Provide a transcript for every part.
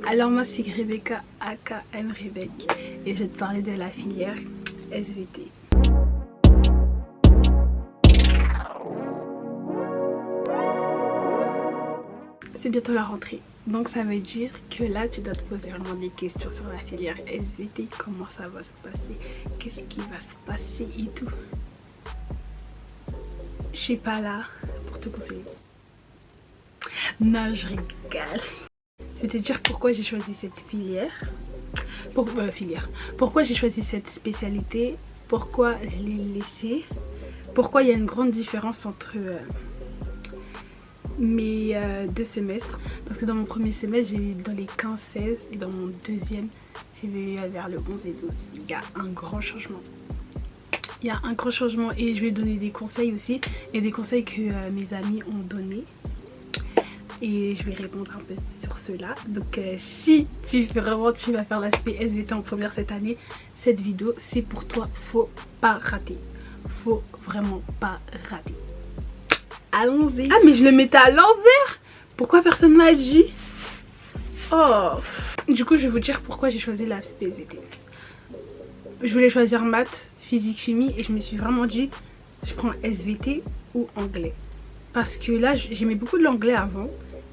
Alors moi c'est Rebecca aka Rebec et je vais te parler de la filière SVT. C'est bientôt la rentrée, donc ça veut dire que là tu dois te poser vraiment des questions sur la filière SVT, comment ça va se passer, qu'est-ce qui va se passer et tout. Je suis pas là pour te conseiller. Non, je rigole. Je vais te dire pourquoi j'ai choisi cette filière. Pourquoi j'ai choisi cette spécialité, pourquoi je l'ai laissée, pourquoi il y a une grande différence entre mes deux semestres. Parce que dans mon premier semestre, j'ai eu dans les 15-16 et dans mon deuxième, j'ai eu vers le 11 et 12. Il y a un grand changement. Il y a un grand changement et je vais donner des conseils aussi. Il y a des conseils que mes amis ont donnés. Et je vais répondre un peu sur cela. Donc si tu vas faire l'aspect SVT en première cette année, cette vidéo c'est pour toi, faut pas rater. Faut vraiment pas rater. Allons-y. Ah mais je le mettais à l'envers. Pourquoi personne m'a dit? Oh. Du coup je vais vous dire pourquoi j'ai choisi l'aspect SVT. Je voulais choisir maths, physique, chimie et je me suis vraiment dit je prends SVT ou anglais. Parce que là j'aimais beaucoup de l'anglais avant.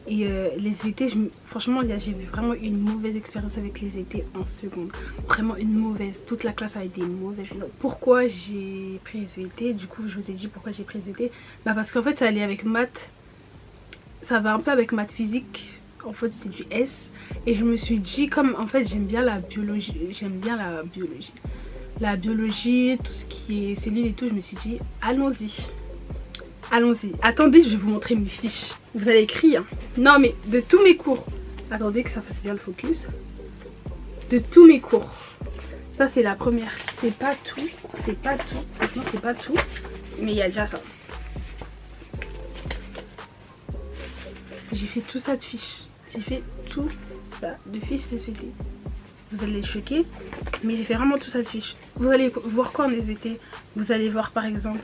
Et les SVT, franchement j'ai eu vraiment une mauvaise expérience avec les SVT en seconde. Vraiment une mauvaise, toute la classe a été mauvaise. Pourquoi j'ai pris SVT? Du coup je vous ai dit pourquoi j'ai pris SVT. Bah parce qu'en fait ça allait avec maths. Ça va un peu avec maths physique. En fait c'est du S. Et je me suis dit comme en fait j'aime bien la biologie. La biologie, tout ce qui est cellules et tout. Je me suis dit allons-y. Allons-y. Attendez, je vais vous montrer mes fiches. Vous allez écrire. Hein. Non mais de tous mes cours. Attendez que ça fasse bien le focus. De tous mes cours. Ça c'est la première. C'est pas tout. C'est pas tout. Franchement c'est pas tout. Mais il y a déjà ça. J'ai fait tout ça de fiches. J'ai fait tout ça de fiches SVT. Vous allez les choquer. Mais j'ai fait vraiment tout ça de fiches. Vous allez voir quoi en SVT? Vous allez voir par exemple...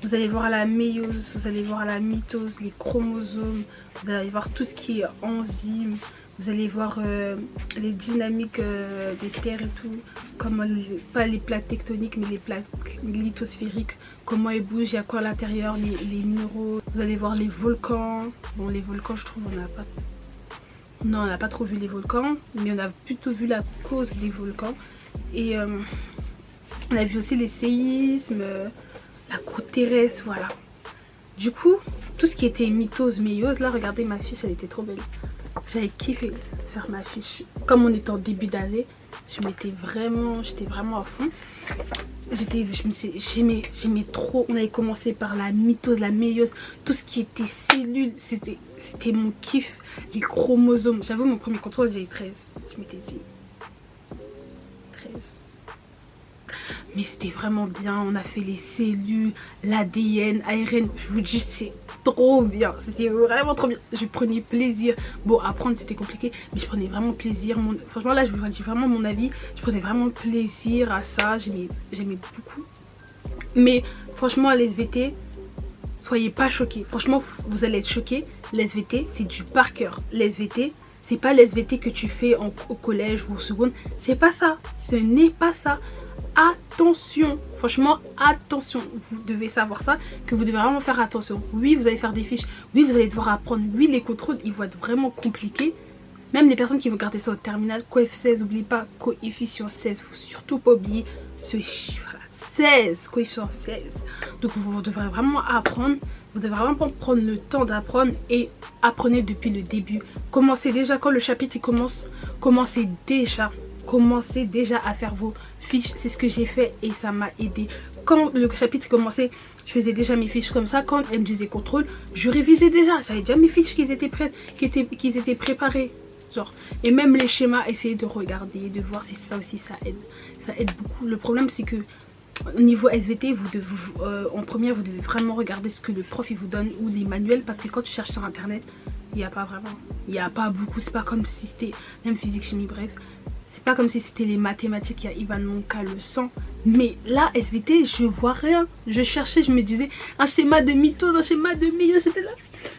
Vous allez voir la méiose, vous allez voir la mitose, les chromosomes, vous allez voir tout ce qui est enzymes, vous allez voir les dynamiques des terres et tout, comment pas les plaques tectoniques mais les plaques lithosphériques, comment elles bougent, il y a quoi à l'intérieur, les minéraux. Vous allez voir les volcans. Bon les volcans je trouve on n'a pas trop vu les volcans, mais on a plutôt vu la cause des volcans. Et on a vu aussi les séismes, la croûte terrestre, voilà. Du coup, tout ce qui était mitose, méiose, là, regardez ma fiche, elle était trop belle. J'avais kiffé faire ma fiche. Comme on était en début d'année, j'étais vraiment à fond. J'aimais trop. On avait commencé par la mitose, la méiose, tout ce qui était cellules, c'était mon kiff. Les chromosomes. J'avoue, mon premier contrôle, j'ai eu 13. Je m'étais dit 13. Mais c'était vraiment bien, on a fait les cellules, l'ADN, ARN, je vous dis c'est trop bien, c'était vraiment trop bien, je prenais plaisir. Bon apprendre c'était compliqué, mais je prenais vraiment plaisir, franchement là je vous dis vraiment mon avis, je prenais vraiment plaisir à ça, j'aimais beaucoup. Mais franchement les SVT, soyez pas choqués, franchement vous allez être choqués, les SVT c'est du par cœur, les SVT c'est pas les SVT que tu fais au collège ou au seconde, c'est pas ça, ce n'est pas ça. Attention, franchement attention, vous devez savoir ça, que vous devez vraiment faire attention. Oui vous allez faire des fiches, oui vous allez devoir apprendre, oui les contrôles ils vont être vraiment compliqués. Même les personnes qui vont garder ça au terminal, coef 16, n'oubliez pas, coefficient 16, faut surtout pas oublier ce chiffre là, 16, coefficient 16. Donc vous devrez vraiment apprendre, vous devez vraiment prendre le temps d'apprendre et apprenez depuis le début. Commencez déjà quand le chapitre commence, commencez déjà à faire vos fiches. C'est ce que j'ai fait et ça m'a aidé. Quand le chapitre commençait, je faisais déjà mes fiches comme ça. Quand elle me disait contrôle, je révisais déjà. J'avais déjà mes fiches qui étaient prêtes, qui étaient préparées. Genre. Et même les schémas, essayez de regarder, de voir si ça aussi ça aide. Ça aide beaucoup. Le problème c'est que au niveau SVT, en première, vous devez vraiment regarder ce que le prof il vous donne ou les manuels, parce que quand tu cherches sur internet, il n'y a pas vraiment. Il n'y a pas beaucoup. C'est pas comme si c'était même physique, chimie, bref. C'est pas comme si c'était les mathématiques, il y a Ivan Monka le sang. Mais là, SVT, je vois rien. Je cherchais, je me disais un schéma de mitose, un schéma de milieu, j'étais là.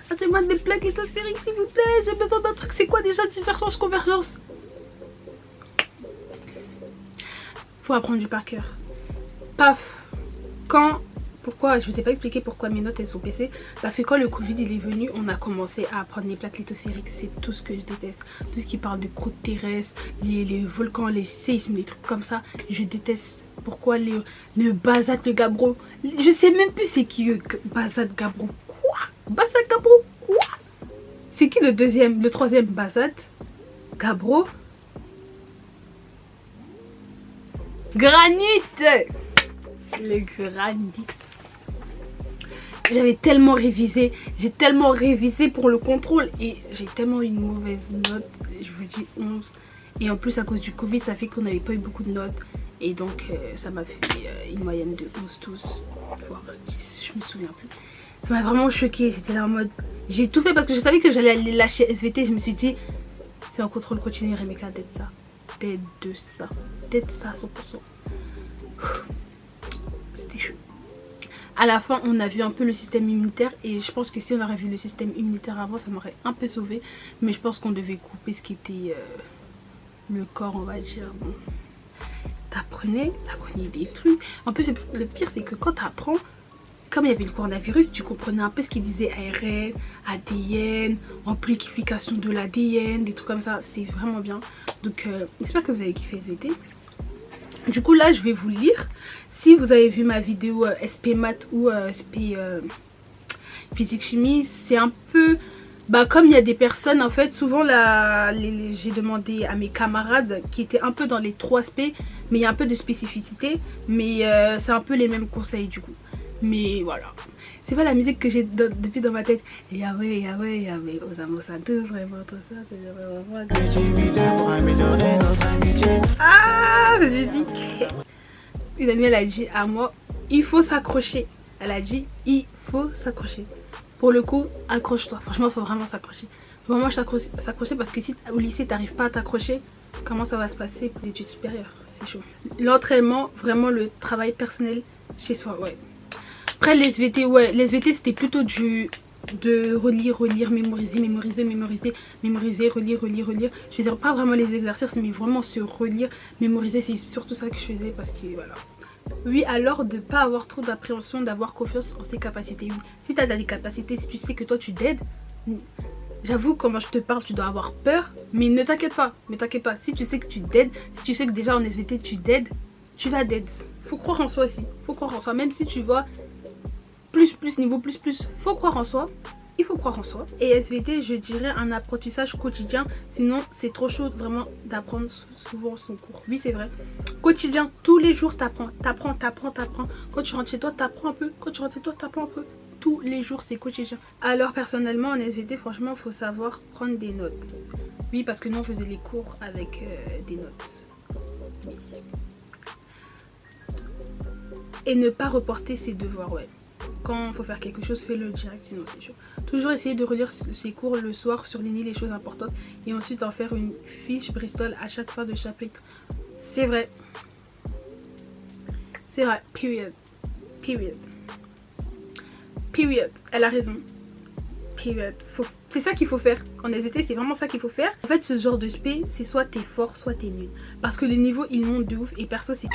Achetez-moi des plaques lithosphériques s'il vous plaît, j'ai besoin d'un truc. C'est quoi déjà divergence, convergence? Faut apprendre du par cœur. Paf. Pourquoi, je vous ai pas expliqué pourquoi mes notes elles sont baissées. Parce que quand le Covid il est venu, on a commencé à apprendre les plaques lithosphériques. C'est tout ce que je déteste. Tout ce qui parle de croûte terrestre, les volcans, les séismes, les trucs comme ça. Je déteste. Pourquoi le Bazat, le Gabbro? Je sais même plus c'est qui le Bazat, Gabbro. Quoi? Bazat, Gabbro, quoi? C'est qui le troisième Bazat? Gabbro? Granit! Le granit. J'avais tellement révisé, j'ai tellement révisé pour le contrôle et j'ai tellement eu une mauvaise note, je vous dis 11. Et en plus à cause du Covid ça fait qu'on n'avait pas eu beaucoup de notes et donc ça m'a fait une moyenne de 11 tous, voire 10, je me souviens plus. Ça m'a vraiment choquée, j'étais là en mode, j'ai tout fait parce que je savais que j'allais aller lâcher SVT, je me suis dit c'est en contrôle continu Remeka d'être ça, d'être ça 100%. C'était chaud. À la fin on a vu un peu le système immunitaire et je pense que si on aurait vu le système immunitaire avant ça m'aurait un peu sauvé, mais je pense qu'on devait couper ce qui était le corps on va dire. Bon. T'apprenais des trucs. En plus le pire c'est que quand t'apprends, comme il y avait le coronavirus, tu comprenais un peu ce qu'il disait ARN, ADN, amplification de l'ADN, des trucs comme ça, c'est vraiment bien. Donc j'espère que vous avez kiffé cet été. Du coup là je vais vous lire. Si vous avez vu ma vidéo SP maths ou SP physique chimie, c'est un peu comme il y a des personnes en fait, souvent j'ai demandé à mes camarades qui étaient un peu dans les 3 SP, mais il y a un peu de spécificité, mais c'est un peu les mêmes conseils du coup. Mais voilà, c'est pas la musique que j'ai depuis dans ma tête. Yahweh, Yahweh, Yahweh, Osamo Santo, vraiment tout ça, c'est vraiment... Ah, cette musique. Une amie elle a dit à moi, il faut s'accrocher. Elle a dit, il faut s'accrocher. Pour le coup, accroche-toi. Franchement, il faut vraiment s'accrocher. Faut vraiment s'accrocher parce que si au lycée, t'arrives pas à t'accrocher, comment ça va se passer pour les études supérieures? C'est chaud. L'entraînement, vraiment le travail personnel chez soi, ouais. Après les SVT, ouais, les SVT c'était plutôt de relire, mémoriser, relire. Je faisais pas vraiment les exercices, mais vraiment se relire, mémoriser, c'est surtout ça que je faisais parce que voilà. Oui, alors de pas avoir trop d'appréhension, d'avoir confiance en ses capacités. Oui. Si tu as des capacités, si tu sais que toi tu dead, j'avoue comment je te parle, tu dois avoir peur, mais ne t'inquiète pas, si tu sais que tu dead, si tu sais que déjà en SVT tu dead, tu vas dead. Faut croire en soi aussi, faut croire en soi, même si tu vois niveau plus, faut croire en soi. Il faut croire en soi. Et SVT, je dirais un apprentissage quotidien. Sinon, c'est trop chaud vraiment d'apprendre souvent son cours. Oui, c'est vrai. Quotidien, tous les jours, t'apprends. Quand tu rentres chez toi, t'apprends un peu. Quand tu rentres chez toi, t'apprends un peu. Tous les jours, c'est quotidien. Alors, personnellement, en SVT, franchement, il faut savoir prendre des notes. Oui, parce que nous, on faisait les cours avec des notes. Oui. Et ne pas reporter ses devoirs, ouais. Quand il faut faire quelque chose, fais-le direct, sinon c'est chaud. Toujours essayer de relire ses cours le soir, surligner les choses importantes et ensuite en faire une fiche Bristol à chaque fin de chapitre. C'est vrai. C'est vrai. Period. Elle a raison. Period. C'est ça qu'il faut faire. En SVT, c'est vraiment ça qu'il faut faire. En fait, ce genre de spé, c'est soit t'es fort, soit t'es nul. Parce que les niveaux, ils montent de ouf et perso, c'est...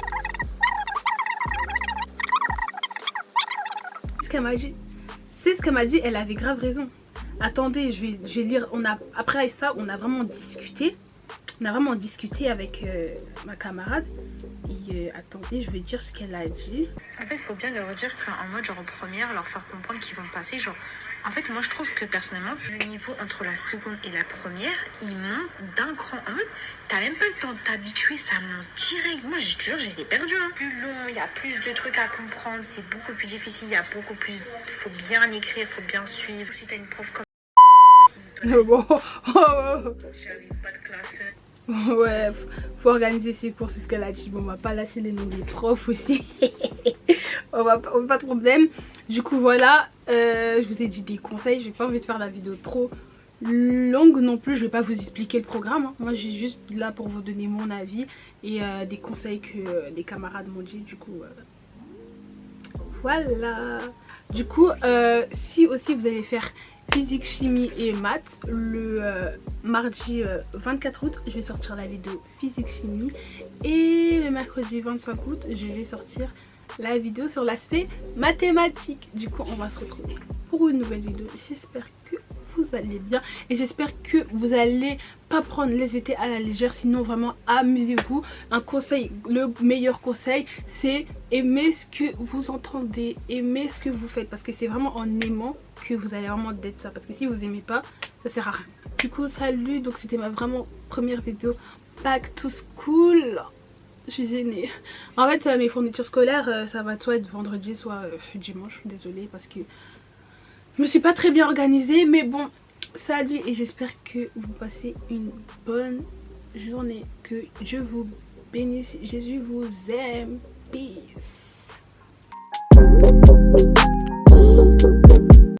C'est ce qu'elle m'a dit, elle avait grave raison. Attendez, je vais lire. Après ça, on a vraiment discuté. Avec ma camarade. Et attendez, je vais dire ce qu'elle a dit. En fait, il faut bien leur dire qu'en mode genre en première, leur faire comprendre qu'ils vont passer. Genre, en fait, moi je trouve que personnellement, le niveau entre la seconde et la première, il monte d'un cran. En mode, t'as même pas le temps de t'habituer, ça monte direct. Moi, j'ai toujours, j'étais perdue. Plus long, il y a plus de trucs à comprendre, c'est beaucoup plus difficile, il y a beaucoup plus. Faut bien écrire, faut bien suivre. Si t'as une prof comme. J'avais pas de classe. Ouais, faut organiser ses cours, c'est ce qu'elle a dit. Bon, on va pas lâcher les noms des profs aussi. on va pas de problème. Du coup, voilà, je vous ai dit des conseils. J'ai pas envie de faire la vidéo trop longue non plus. Je vais pas vous expliquer le programme. Hein. Moi, j'ai juste là pour vous donner mon avis et des conseils que les camarades m'ont dit. Du coup, voilà. Du coup, si aussi vous allez faire physique, chimie et maths, le mardi 24 août, je vais sortir la vidéo physique, chimie. Et le mercredi 25 août, je vais sortir la vidéo sur l'aspect mathématique. Du coup, on va se retrouver pour une nouvelle vidéo. J'espère que vous allez bien et j'espère que vous allez pas prendre les VT à la légère, sinon vraiment amusez-vous. Un conseil, le meilleur conseil, c'est aimer ce que vous entendez, aimer ce que vous faites, parce que c'est vraiment en aimant que vous allez vraiment d'être ça, parce que si vous aimez pas, ça sert à rien. Du coup, salut, donc c'était ma vraiment première vidéo back to school. Je suis gênée. En fait, mes fournitures scolaires, ça va soit être vendredi, soit dimanche. Désolée parce que je me suis pas très bien organisée. Mais bon, salut et j'espère que vous passez une bonne journée. Que Dieu vous bénisse. Jésus vous aime. Peace.